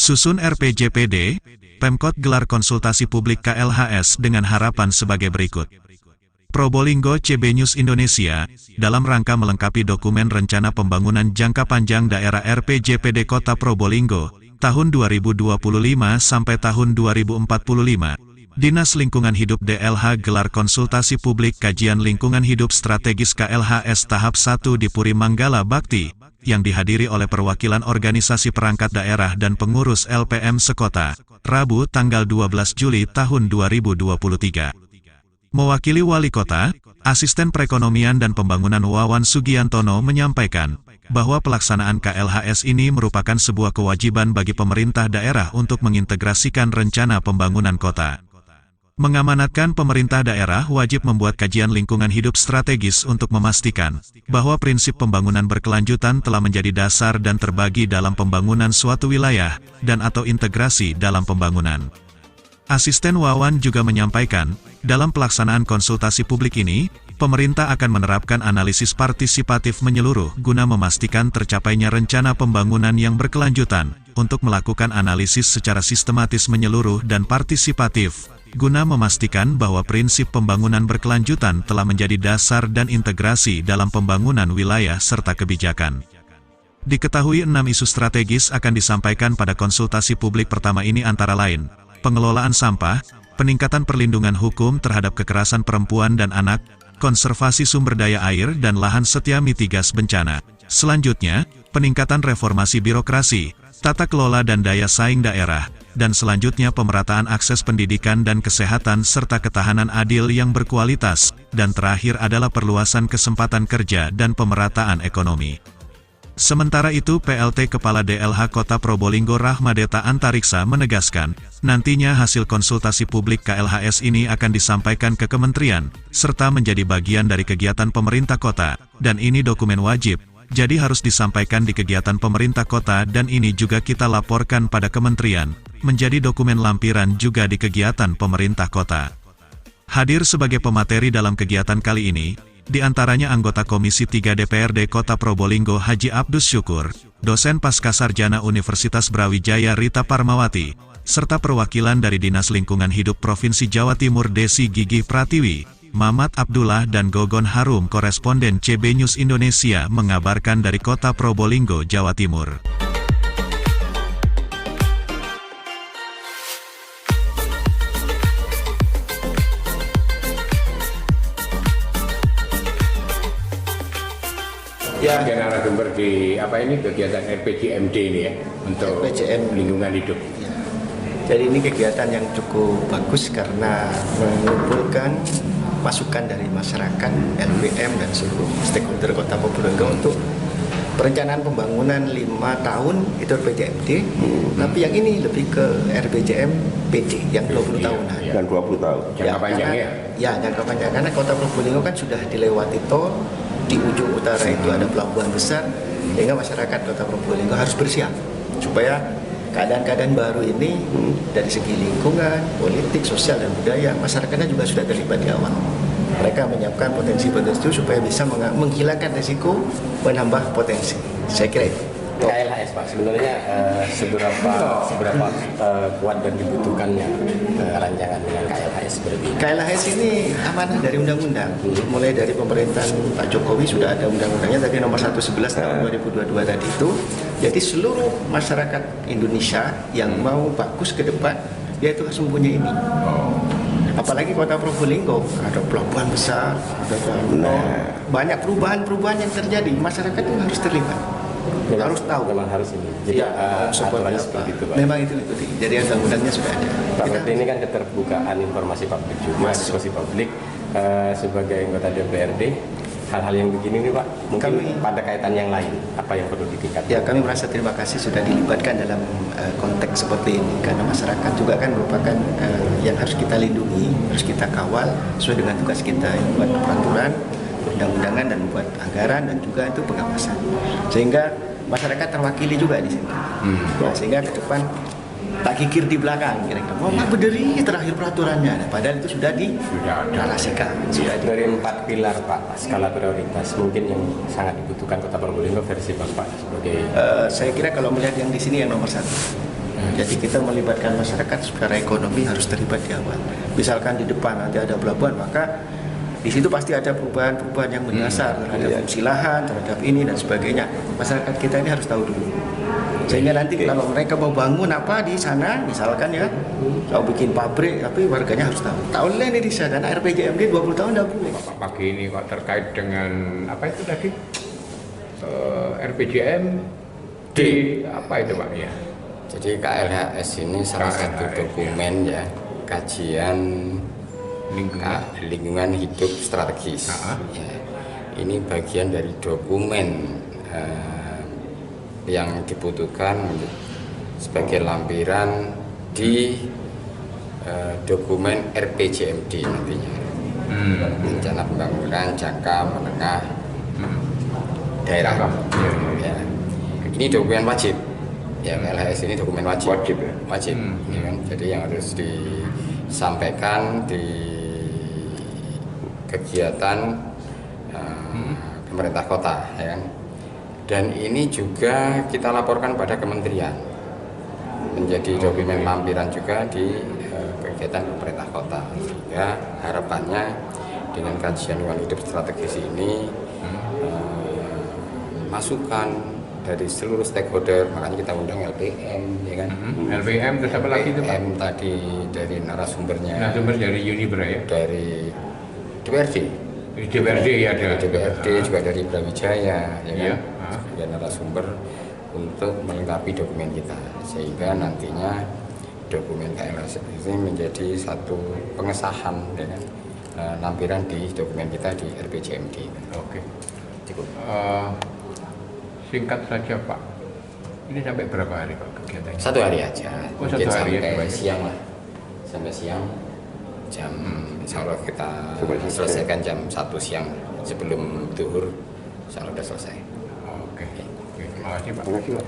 Susun RPJPD, Pemkot gelar konsultasi publik KLHS dengan harapan sebagai berikut. Probolinggo CB News Indonesia, dalam rangka melengkapi dokumen rencana pembangunan jangka panjang daerah RPJPD Kota Probolinggo, tahun 2025 sampai tahun 2045, Dinas Lingkungan Hidup DLH gelar konsultasi publik kajian lingkungan hidup strategis KLHS tahap 1 di Puri Manggala Bakti, yang dihadiri oleh perwakilan organisasi perangkat daerah dan pengurus LPM sekota, Rabu tanggal 12 Juli tahun 2023. Mewakili Wali Kota, Asisten Perekonomian dan Pembangunan Wawan Sugiantono menyampaikan bahwa pelaksanaan KLHS ini merupakan sebuah kewajiban bagi pemerintah daerah untuk mengintegrasikan rencana pembangunan kota. Mengamanatkan pemerintah daerah wajib membuat kajian lingkungan hidup strategis untuk memastikan bahwa prinsip pembangunan berkelanjutan telah menjadi dasar dan terbagi dalam pembangunan suatu wilayah dan atau integrasi dalam pembangunan. Asisten Wawan juga menyampaikan, dalam pelaksanaan konsultasi publik ini, pemerintah akan menerapkan analisis partisipatif menyeluruh guna memastikan tercapainya rencana pembangunan yang berkelanjutan, untuk melakukan analisis secara sistematis menyeluruh dan partisipatif, guna memastikan bahwa prinsip pembangunan berkelanjutan telah menjadi dasar dan integrasi dalam pembangunan wilayah serta kebijakan. Diketahui 6 isu strategis akan disampaikan pada konsultasi publik pertama ini antara lain, pengelolaan sampah, peningkatan perlindungan hukum terhadap kekerasan perempuan dan anak, konservasi sumber daya air dan lahan serta mitigasi bencana. Selanjutnya, peningkatan reformasi birokrasi, tata kelola dan daya saing daerah, dan selanjutnya pemerataan akses pendidikan dan kesehatan serta ketahanan adil yang berkualitas, dan terakhir adalah perluasan kesempatan kerja dan pemerataan ekonomi. Sementara itu PLT Kepala DLH Kota Probolinggo Rahmadeta Antariksa menegaskan, nantinya hasil konsultasi publik KLHS ini akan disampaikan ke kementerian, serta menjadi bagian dari kegiatan pemerintah kota, dan ini dokumen wajib, jadi harus disampaikan di kegiatan pemerintah kota dan ini juga kita laporkan pada kementerian, menjadi dokumen lampiran juga di kegiatan pemerintah kota. Hadir sebagai pemateri dalam kegiatan kali ini, di antaranya anggota Komisi 3 DPRD Kota Probolinggo Haji Abdus Syukur, dosen Pascasarjana Universitas Brawijaya Rita Parmawati, serta perwakilan dari Dinas Lingkungan Hidup Provinsi Jawa Timur Desi Gigih Pratiwi, Mamat Abdullah dan Gogon Harum koresponden CB News Indonesia mengabarkan dari Kota Probolinggo, Jawa Timur. Ya, narasumber di kegiatan RPJMD ini ya, untuk RPJM lingkungan hidup. Ya. Jadi ini kegiatan yang cukup bagus karena mengumpulkan masukan dari masyarakat, LPM dan seluruh stakeholder Kota Probolinggo untuk perencanaan pembangunan 5 tahun itu RPJMD, tapi yang ini lebih ke RPJM PD yang 20 tahunan. Dan 20 tahun. Jangka panjang ya? Ya, jangka panjang. Karena Kota Probolinggo kan sudah dilewati tol, di ujung utara itu ada pelabuhan besar, sehingga masyarakat Kota Probolinggo harus bersiap supaya keadaan-keadaan baru ini dari segi lingkungan, politik, sosial dan budaya, masyarakatnya juga sudah terlibat di awal. Mereka menyiapkan potensi-potensi itu supaya bisa menghilangkan risiko, menambah potensi. Saya kira itu. KLHS Pak, sebenarnya seberapa kuat dan dibutuhkannya rancangan dengan KLHS seperti ini? KLHS ini amanah dari undang-undang. Mulai dari pemerintahan Pak Jokowi sudah ada undang-undangnya tadi nomor 111 tahun 2022 tadi itu. Jadi seluruh masyarakat Indonesia yang mau bagus ke depan, dia itu harus mempunyai ini. Apalagi Kota Probolinggo, ada pelabuhan besar, ada banyak perubahan-perubahan yang terjadi. Masyarakat itu harus terlibat. Harus tahu. Memang harus ini. Jadi aturannya seperti itu Pak. Memang itu ikuti. Jadi undang-undangnya sudah ada. Pak, berarti ini kan keterbukaan informasi publik juga, diskusi publik sebagai anggota DPRD. Hal-hal yang begini nih Pak, mungkin pada kaitan yang lain, apa yang perlu ditingkatkan? Ya, kami merasa terima kasih sudah dilibatkan dalam konteks seperti ini, karena masyarakat juga kan merupakan yang harus kita lindungi, harus kita kawal sesuai dengan tugas kita, membuat peraturan, undang-undangan dan membuat anggaran dan juga itu pengawasan, sehingga masyarakat terwakili juga di sini. Ya, sehingga ke depan tak kikir di belakang kira-kira. Oh, Pak berdiri terakhir peraturannya. Padahal itu sudah dinarasikan. Dari 4 pilar Pak, skala prioritas mungkin yang sangat dibutuhkan Kota Probolinggo versi Bapak sebagai. Saya kira kalau melihat yang di sini yang nomor 1 Jadi kita melibatkan masyarakat secara ekonomi harus terlibat di awal. Misalkan di depan nanti ada pelabuhan, maka di situ pasti ada perubahan-perubahan yang mendasar terhadap fungsi lahan, terhadap ini dan sebagainya. Masyarakat kita ini harus tahu dulu. Sehingga nanti kalau mereka mau bangun apa di sana, misalkan ya, mau bikin pabrik, tapi warganya harus tahu. Tahun lain di sana, karena RPJMD 20 tahun tidak boleh. Pak pagi ini kok terkait dengan apa itu tadi? RPJMD apa itu Pak ya? Jadi KLHS ini salah satu dokumen ya, kajian lingkungan hidup strategis. Ya. Ini bagian dari dokumen yang dibutuhkan sebagai lampiran di dokumen RPJMD nantinya. Rencana pembangunan jangka menengah daerah. Ya. Ini dokumen wajib. Ya, KLHS ini dokumen wajib. Wajib ya? Wajib. Ya kan? Jadi yang harus disampaikan di kegiatan pemerintah kota, ya kan? Dan ini juga kita laporkan pada kementerian, menjadi dokumen lampiran juga di kegiatan pemerintah kota. Sehingga harapannya dengan kajian lingkungan hidup strategis ini masukan dari seluruh stakeholder, makanya kita undang LPM, ya kan? LPM terus apa lagi itu Pak? LPM tadi dari narasumbernya. Narasumber dari Unibra ya? Dari DPRD. DPRD ya ada. DPRD juga dari Brawijaya, ya kan? Iya. Sebagai narasumber untuk melengkapi dokumen kita, sehingga nantinya dokumen KLHS ini menjadi satu pengesahan, ya kan? Lampiran di dokumen kita di RPJMD. Oke. Cukup. Singkat saja Pak, ini sampai berapa hari Pak kegiatannya? 1 hari aja, Oh, 1 mungkin hari ya, sampai baik. siang lah, sampai siang jam, insya Allah kita selesaikan jam 1 siang sebelum zuhur, insya Allah sudah selesai. Oke. Terima kasih Pak. Terima kasih Pak.